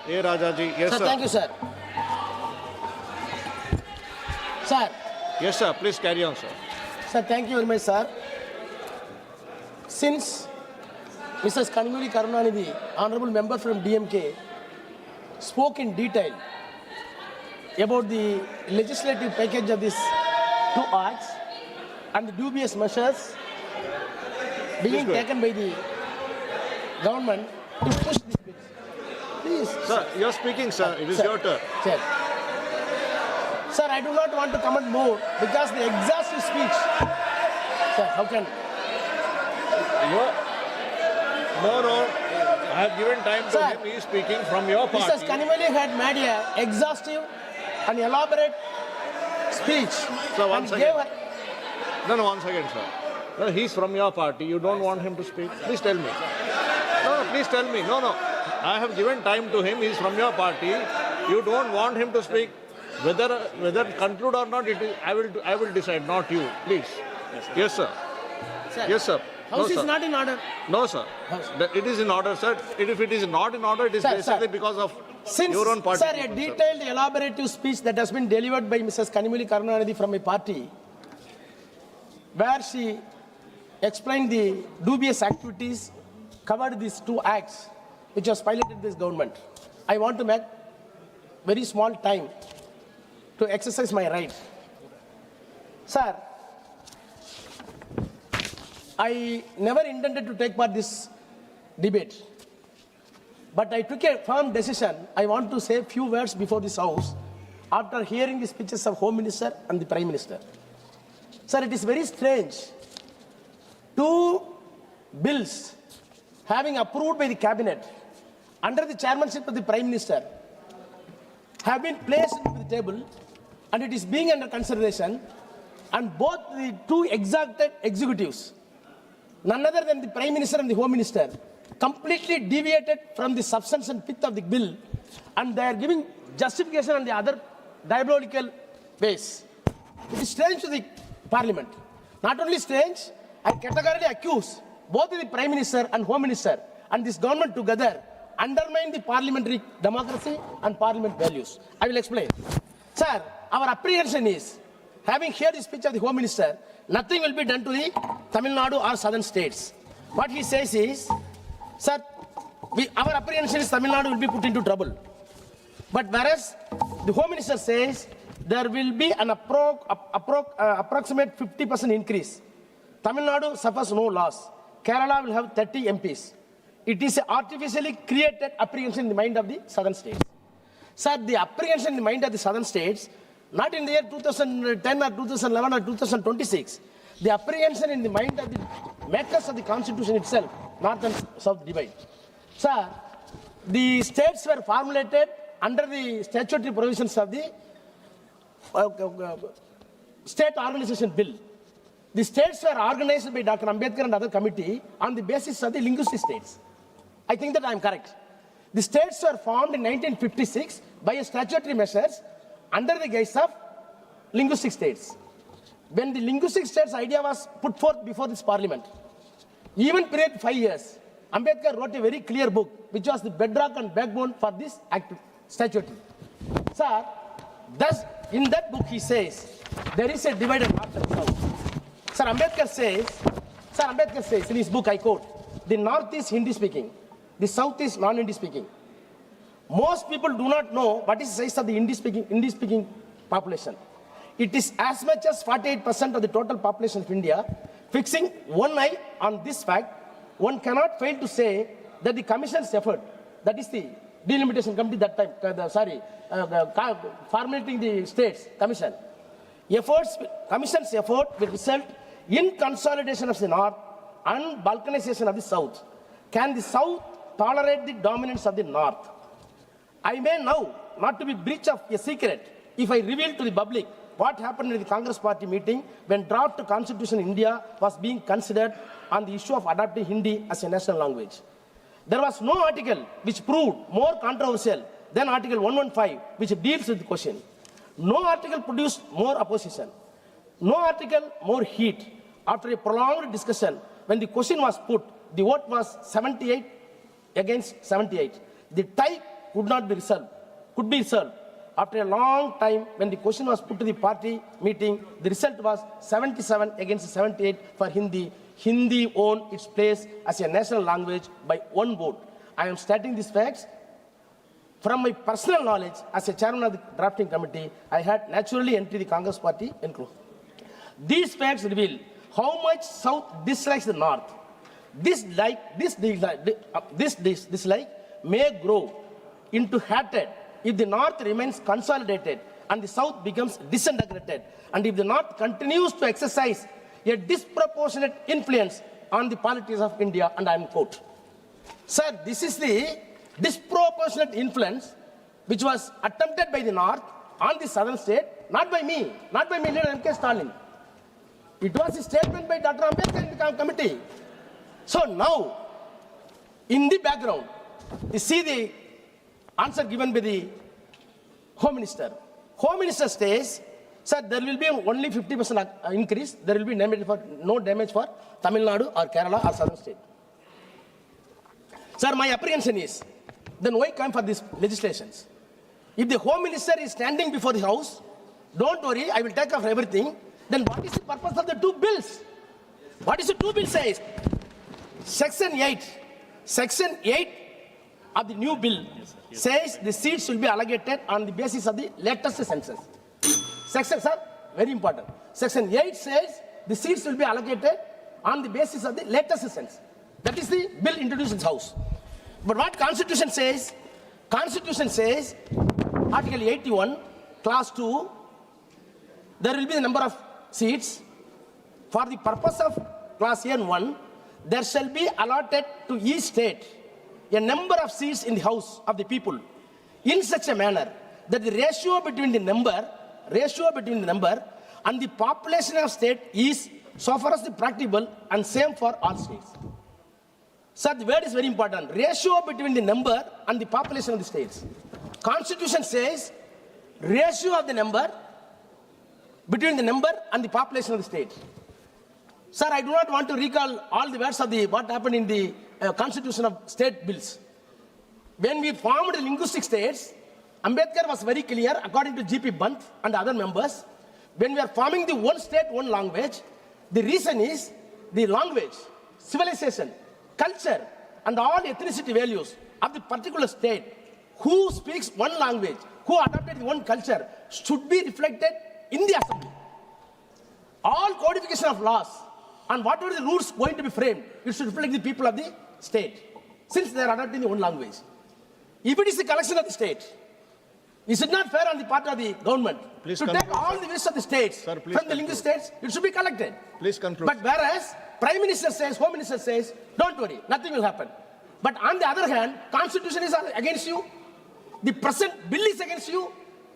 A.Raja ji. Yes, Sir, sir. thank you, sir. Sir, Yes, sir. Please carry on, sir. sir, thank you very much, sir. Since Mrs. Kanimuri Karunanidhi, honorable member from DMK, spoke in detail about the legislative package of these two acts and the dubious measures being go ahead. taken by the government to push this bill. Please. Sir, you're speaking, sir. It is Sir. your turn. Sir. Sir, I do not want to comment more because the exhaustive speech. Sir, how can? No. I have given time to Sir. him. He is speaking from your party. Mrs. Kanimali had made a exhaustive and elaborate speech. Sir, one and second. gave her. No, one second, sir. No, he's from your party. You don't want him to speak? Please tell me. No, please tell me. No. I have given time to him. He's from your party. You don't want him to speak. Whether conclude or not, I will decide, not you. Please. Yes, sir. Sir, Yes, sir. House No, is sir. not in order. No, sir. It is in order, sir. If it is not in order, it is Sir, basically sir. because of Since, your own party. sir, a people, sir. detailed, elaborative speech that has been delivered by Mrs. Kanimali Karunanidhi from a party, where she explained the dubious activities, covered these two acts, which was piloted this government. I want to make very small time to exercise my right. Sir, I never intended to take part in this debate. But I took a firm decision. I want to say a few words before this House after hearing the speeches of Home Minister and the Prime Minister. Sir, it is very strange. Two bills having approved by the Cabinet under the chairmanship of the Prime Minister have been placed on the table and it is being under consideration, and both the two exalted executives, none other than the Prime Minister and the Home Minister, completely deviated from the substance and pith of the bill, and they are giving justification on the other diabolical ways. It is strange to the Parliament. Not only strange, I categorically accuse both the Prime Minister and Home Minister and this government together undermine the parliamentary democracy and parliament values. I will explain. Sir, our apprehension is, having heard the speech of the Home Minister, nothing will be done to the Tamil Nadu or southern states. What he says is, sir, our apprehension is Tamil Nadu will be put into trouble. But whereas the Home Minister says there will be an approximate 50% increase. Tamil Nadu suffers no loss. Kerala will have 30 MPs. It is an artificially created apprehension in the mind of the southern states. Sir, the apprehension in the mind of the southern states, not in the year 2010 or 2011 or 2026, the apprehension in the mind of the makers of the constitution itself, north and south divide. Sir, the states were formulated under the statutory provisions of the State Organization Bill. The states were organized by Dr. Ambedkar and other committee on the basis of the linguistic states. I think that I am correct. The states were formed in 1956 by a statutory measures under the guise of linguistic states. When the linguistic states idea was put forth before this parliament, even period 5 years, Ambedkar wrote a very clear book, which was the bedrock and backbone for this act statutory. Sir, thus in that book he says there is a divided north and south. Sir, Ambedkar says in his book, I quote, the north is Hindi speaking, the south is non-Hindi speaking. Most people do not know what is the size of the Hindi speaking population. It is as much as 48% of the total population of India. Fixing one eye on this fact, one cannot fail to say that the Commission's effort, that is the Delimitation Committee that time, formulating the states, Commission's effort will result in consolidation of the north and balkanization of the south. Can the south tolerate the dominance of the north? I may now not to be breach of a secret if I reveal to the public what happened in the Congress party meeting when draft constitution in India was being considered on the issue of adopting Hindi as a national language. There was no article which proved more controversial than Article 115, which deals with the question. No article produced more opposition. No article more heat. After a prolonged discussion, when the question was put, the vote was 78 against 78. The tie could not be resolved, could be resolved. After a long time, when the question was put to the party meeting, the result was 77 against 78 for Hindi. Hindi won its place as a national language by one vote. I am stating these facts. From my personal knowledge, as a chairman of the drafting committee, I had naturally entered the Congress party and closed. These facts reveal how much South dislikes the North. This dislike may grow into hatred if the North remains consolidated and the South becomes disintegrated, and if the North continues to exercise a disproportionate influence on the politics of India, and I am quote. Sir, this is the disproportionate influence which was attempted by the North on the southern state, not by me, leader M.K. Stalin. It was a statement by Dr. Ambedkar in the committee. So now, in the background, you see the answer given by the Home Minister. Home Minister says, sir, there will be only 50% increase. There will be no damage for Tamil Nadu or Kerala or southern state. Sir, my apprehension is, then why come for these legislations? If the Home Minister is standing before the House, don't worry, I will take off everything. Then what is the purpose of the two bills? What is the two bills says? Section 8 of the new bill says the seats will be allocated on the basis of the latest census. Section, sir, very important. Section 8 says the seats will be allocated on the basis of the latest census. That is the bill introduced in the House. But what Constitution says? Constitution says, Article 81, Clause 2, there will be the number of seats. For the purpose of Clause N1, there shall be allotted to each state a number of seats in the House of the people in such a manner that the ratio between the number and the population of state is so far as the practicable and same for all states. Sir, the word is very important. Ratio between the number and the population of the states. Constitution says ratio of the number between the number and the population of the state. Sir, I do not want to recall all the words of what happened in the constitution of state bills. When we formed the linguistic states, Ambedkar was very clear, according to G.P. Bant and other members, when we are forming the one state, one language, the reason is the language, civilization, culture, and all ethnicity values of the particular state, who speaks one language, who adopted one culture, should be reflected in the assembly. All codification of laws and whatever the rules going to be framed, it should reflect the people of the state, since they are adopting the one language. If it is the collection of the state, is it not fair on the part of the government to take all the wishes of the states from the linguistic states? It should be collected. Please conclude. But whereas Prime Minister says, Home Minister says, don't worry, nothing will happen. But on the other hand, Constitution is against you. The present bill is against you.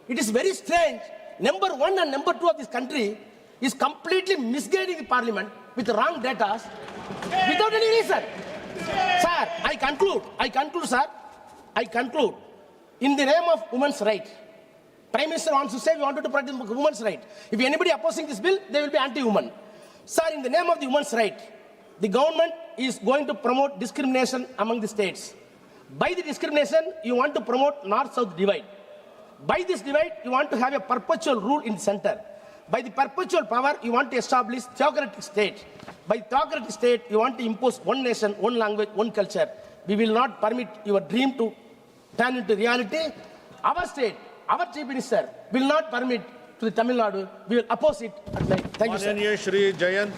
It is very strange. Number 1 and number 2 of this country is completely misguiding the Parliament with wrong data without any reason. Sir, I conclude, sir. I conclude. In the name of women's right, Prime Minister wants to say we wanted to protect women's right. If anybody opposing this bill, they will be anti-woman. Sir, in the name of the women's right, the government is going to promote discrimination among the states. By the discrimination, you want to promote north-south divide. By this divide, you want to have a perpetual rule in the center. By the perpetual power, you want to establish theocratic state. By theocratic state, you want to impose one nation, one language, one culture. We will not permit your dream to turn into reality. Our state, our Chief Minister will not permit to the Tamil Nadu. We will oppose it. Thank you, sir. Shri Jayant.